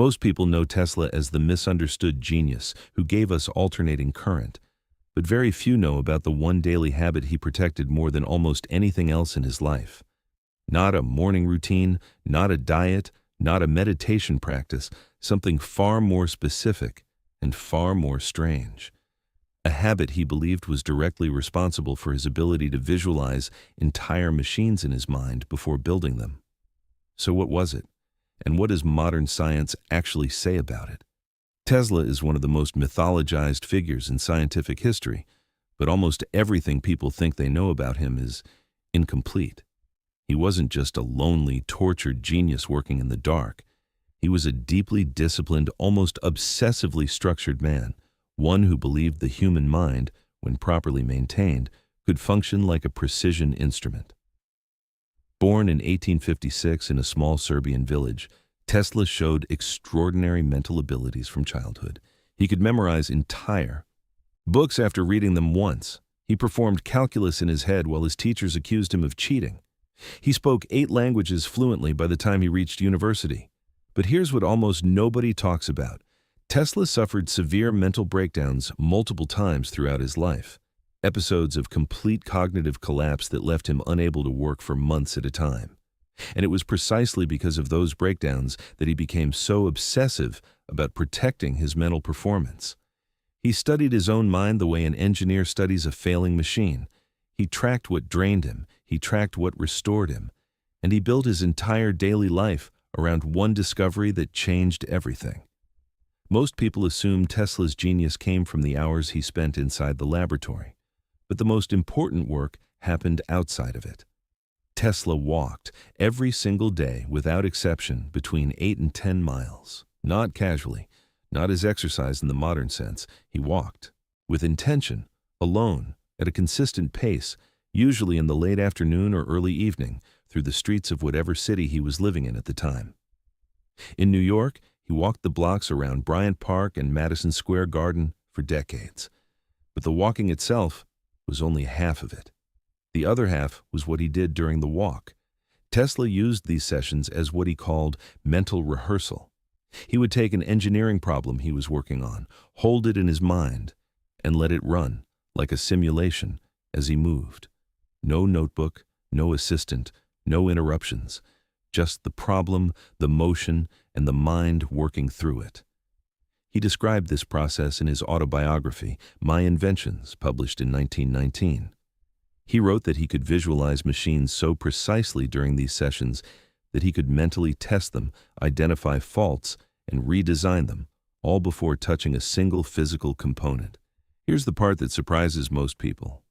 Most people know Tesla as the misunderstood genius who gave us alternating current, but very few know about the one daily habit he protected more than almost anything else in his life. Not a morning routine, not a diet, not a meditation practice, something far more specific and far more strange. A habit he believed was directly responsible for his ability to visualize entire machines in his mind before building them. So what was it? And what does modern science actually say about it? Tesla is one of the most mythologized figures in scientific history, but almost everything people think they know about him is incomplete. He wasn't just a lonely, tortured genius working in the dark. He was a deeply disciplined, almost obsessively structured man, one who believed the human mind, when properly maintained, could function like a precision instrument. Born in 1856 in a small Serbian village, Tesla showed extraordinary mental abilities from childhood. He could memorize entire books after reading them once. He performed calculus in his head while his teachers accused him of cheating. He spoke 8 languages fluently by the time he reached university. But here's what almost nobody talks about. Tesla suffered severe mental breakdowns multiple times throughout his life, episodes of complete cognitive collapse that left him unable to work for months at a time. And it was precisely because of those breakdowns that he became so obsessive about protecting his mental performance. He studied his own mind the way an engineer studies a failing machine. He tracked what drained him, he tracked what restored him, and he built his entire daily life around one discovery that changed everything. Most people assume Tesla's genius came from the hours he spent inside the laboratory, but the most important work happened outside of it. Tesla walked every single day without exception between 8 and 10 miles, not casually, not as exercise in the modern sense. He walked with intention, alone, at a consistent pace, usually in the late afternoon or early evening, through the streets of whatever city he was living in at the time. In New York, he walked the blocks around Bryant Park and Madison Square Garden for decades. But the walking itself was only half of it. The other half was what he did during the walk. Tesla used these sessions as what he called mental rehearsal. He would take an engineering problem he was working on, hold it in his mind, and let it run, like a simulation, as he moved. No notebook, no assistant, no interruptions. Just the problem, the motion, and the mind working through it. He described this process in his autobiography, My Inventions, published in 1919. He wrote that he could visualize machines so precisely during these sessions that he could mentally test them, identify faults, and redesign them, all before touching a single physical component. Here's the part that surprises most people.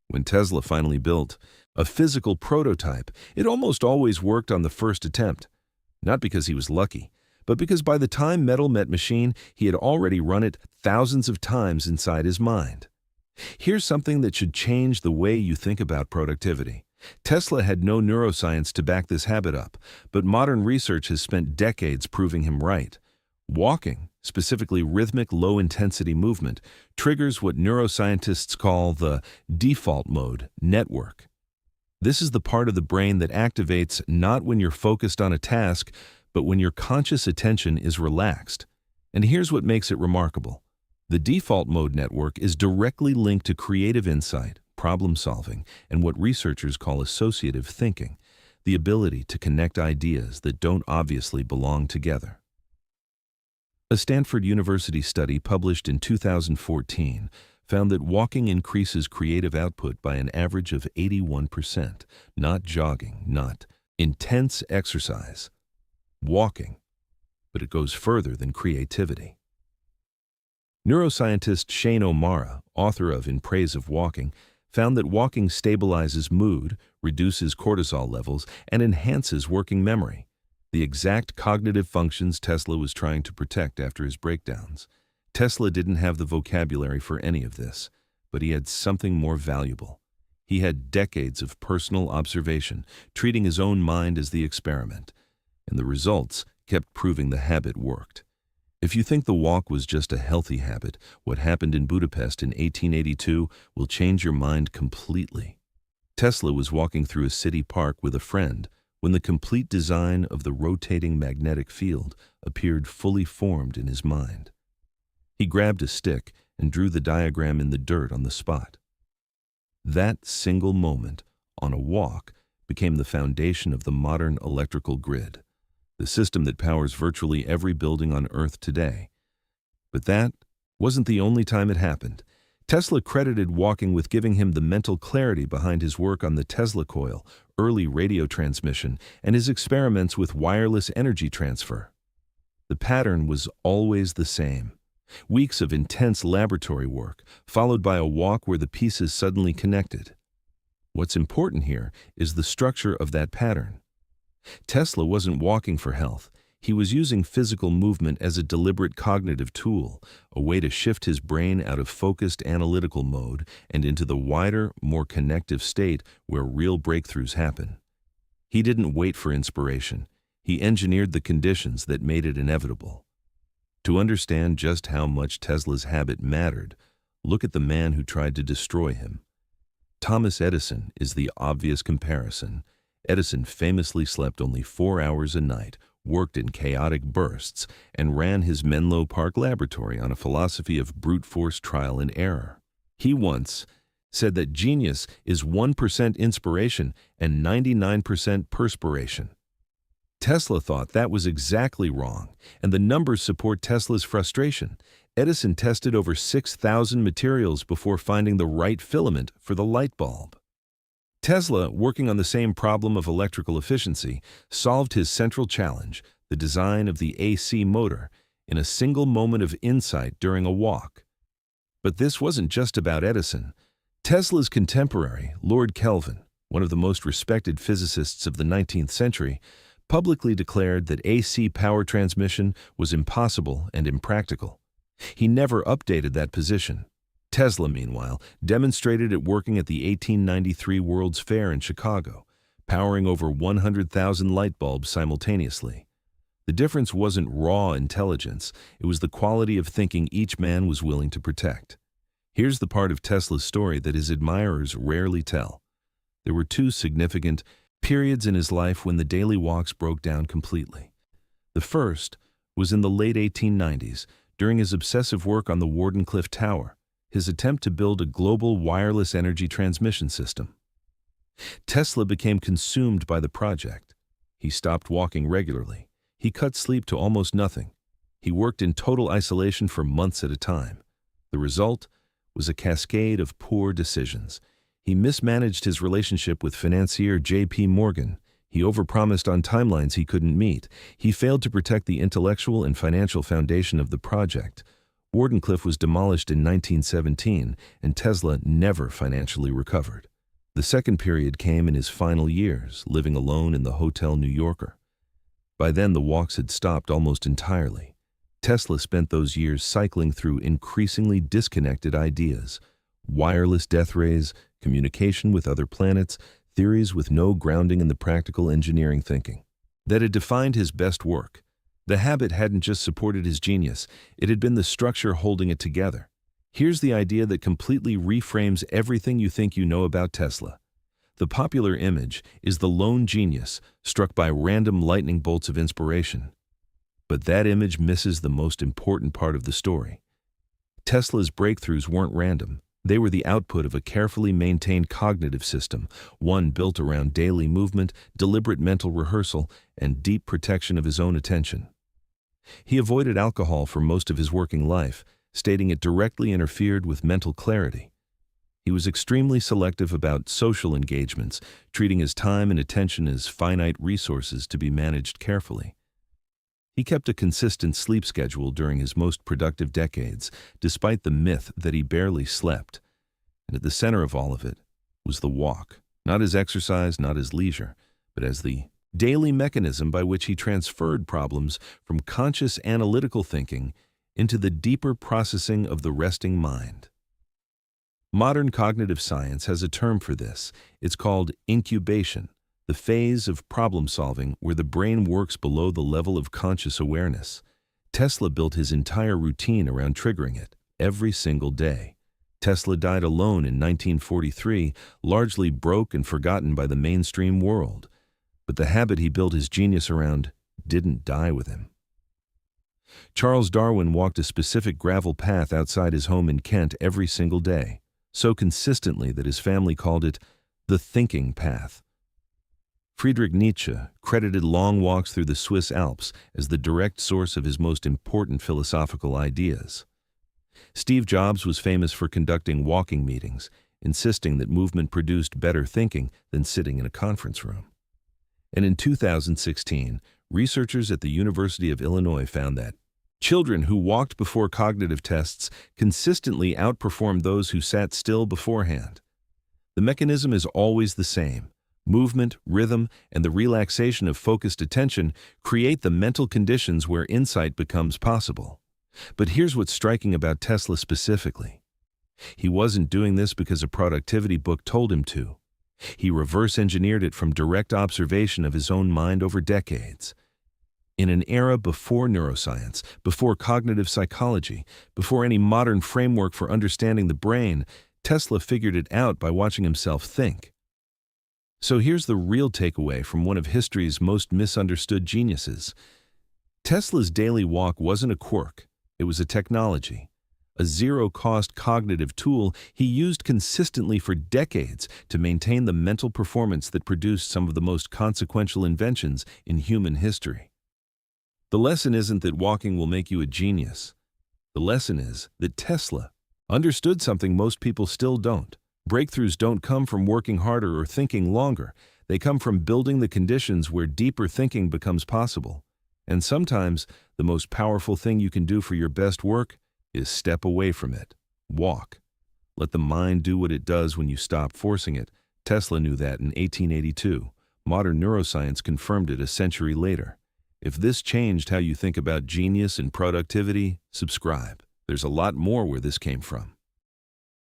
When Tesla finally built a physical prototype, it almost always worked on the first attempt. Not because he was lucky, but because by the time metal met machine, he had already run it thousands of times inside his mind. Here's something that should change the way you think about productivity. Tesla had no neuroscience to back this habit up, but modern research has spent decades proving him right. Walking, specifically rhythmic low-intensity movement, triggers what neuroscientists call the default mode network. This is the part of the brain that activates not when you're focused on a task, but when your conscious attention is relaxed. And here's what makes it remarkable. The default mode network is directly linked to creative insight, problem solving, and what researchers call associative thinking, the ability to connect ideas that don't obviously belong together. A Stanford University study published in 2014 found that walking increases creative output by an average of 81%, not jogging, not intense exercise. Walking, but it goes further than creativity. Neuroscientist Shane O'Mara, author of In Praise of Walking, found that walking stabilizes mood, reduces cortisol levels, and enhances working memory, the exact cognitive functions Tesla was trying to protect after his breakdowns. Tesla didn't have the vocabulary for any of this, but he had something more valuable. He had decades of personal observation, treating his own mind as the experiment, and the results kept proving the habit worked. If you think the walk was just a healthy habit, what happened in Budapest in 1882 will change your mind completely. Tesla was walking through a city park with a friend when the complete design of the rotating magnetic field appeared fully formed in his mind. He grabbed a stick and drew the diagram in the dirt on the spot. That single moment, on a walk, became the foundation of the modern electrical grid, the system that powers virtually every building on Earth today. But that wasn't the only time it happened. Tesla credited walking with giving him the mental clarity behind his work on the Tesla coil, early radio transmission, and his experiments with wireless energy transfer. The pattern was always the same. Weeks of intense laboratory work, followed by a walk where the pieces suddenly connected. What's important here is the structure of that pattern. Tesla wasn't walking for health. He was using physical movement as a deliberate cognitive tool, a way to shift his brain out of focused analytical mode and into the wider, more connective state where real breakthroughs happen. He didn't wait for inspiration. He engineered the conditions that made it inevitable. To understand just how much Tesla's habit mattered, look at the man who tried to destroy him. Thomas Edison is the obvious comparison. Edison famously slept only 4 hours a night, worked in chaotic bursts, and ran his Menlo Park laboratory on a philosophy of brute force trial and error. He once said that genius is 1% inspiration and 99% perspiration. Tesla thought that was exactly wrong, and the numbers support Tesla's frustration. Edison tested over 6,000 materials before finding the right filament for the light bulb. Tesla, working on the same problem of electrical efficiency, solved his central challenge, the design of the AC motor, in a single moment of insight during a walk. But this wasn't just about Edison. Tesla's contemporary, Lord Kelvin, one of the most respected physicists of the 19th century, publicly declared that AC power transmission was impossible and impractical. He never updated that position. Tesla, meanwhile, demonstrated it working at the 1893 World's Fair in Chicago, powering over 100,000 light bulbs simultaneously. The difference wasn't raw intelligence, it was the quality of thinking each man was willing to protect. Here's the part of Tesla's story that his admirers rarely tell. There were two significant periods in his life when the daily walks broke down completely. The first was in the late 1890s, during his obsessive work on the Wardenclyffe Tower, his attempt to build a global wireless energy transmission system. Tesla became consumed by the project. He stopped walking regularly. He cut sleep to almost nothing. He worked in total isolation for months at a time. The result was a cascade of poor decisions. He mismanaged his relationship with financier J.P. Morgan. He overpromised on timelines he couldn't meet. He failed to protect the intellectual and financial foundation of the project. Wardenclyffe was demolished in 1917, and Tesla never financially recovered. The second period came in his final years, living alone in the Hotel New Yorker. By then, the walks had stopped almost entirely. Tesla spent those years cycling through increasingly disconnected ideas: wireless death rays, communication with other planets, theories with no grounding in the practical engineering thinking that had defined his best work. The habit hadn't just supported his genius, it had been the structure holding it together. Here's the idea that completely reframes everything you think you know about Tesla. The popular image is the lone genius struck by random lightning bolts of inspiration. But that image misses the most important part of the story. Tesla's breakthroughs weren't random. They were the output of a carefully maintained cognitive system, one built around daily movement, deliberate mental rehearsal, and deep protection of his own attention. He avoided alcohol for most of his working life, stating it directly interfered with mental clarity. He was extremely selective about social engagements, treating his time and attention as finite resources to be managed carefully. He kept a consistent sleep schedule during his most productive decades, despite the myth that he barely slept. And at the center of all of it was the walk, not as exercise, not as leisure, but as the daily mechanism by which he transferred problems from conscious analytical thinking into the deeper processing of the resting mind. Modern cognitive science has a term for this. It's called incubation, the phase of problem-solving where the brain works below the level of conscious awareness. Tesla built his entire routine around triggering it, every single day. Tesla died alone in 1943, largely broke and forgotten by the mainstream world. But the habit he built his genius around didn't die with him. Charles Darwin walked a specific gravel path outside his home in Kent every single day, so consistently that his family called it the thinking path. Friedrich Nietzsche credited long walks through the Swiss Alps as the direct source of his most important philosophical ideas. Steve Jobs was famous for conducting walking meetings, insisting that movement produced better thinking than sitting in a conference room. And in 2016, researchers at the University of Illinois found that children who walked before cognitive tests consistently outperformed those who sat still beforehand. The mechanism is always the same. Movement, rhythm, and the relaxation of focused attention create the mental conditions where insight becomes possible. But here's what's striking about Tesla specifically. He wasn't doing this because a productivity book told him to. He reverse-engineered it from direct observation of his own mind over decades. In an era before neuroscience, before cognitive psychology, before any modern framework for understanding the brain, Tesla figured it out by watching himself think. So here's the real takeaway from one of history's most misunderstood geniuses. Tesla's daily walk wasn't a quirk, it was a technology. A zero-cost cognitive tool he used consistently for decades to maintain the mental performance that produced some of the most consequential inventions in human history. The lesson isn't that walking will make you a genius. The lesson is that Tesla understood something most people still don't. Breakthroughs don't come from working harder or thinking longer. They come from building the conditions where deeper thinking becomes possible. And sometimes, the most powerful thing you can do for your best work is step away from it. Walk. Let the mind do what it does when you stop forcing it. Tesla knew that in 1882. Modern neuroscience confirmed it a century later. If this changed how you think about genius and productivity, subscribe. There's a lot more where this came from.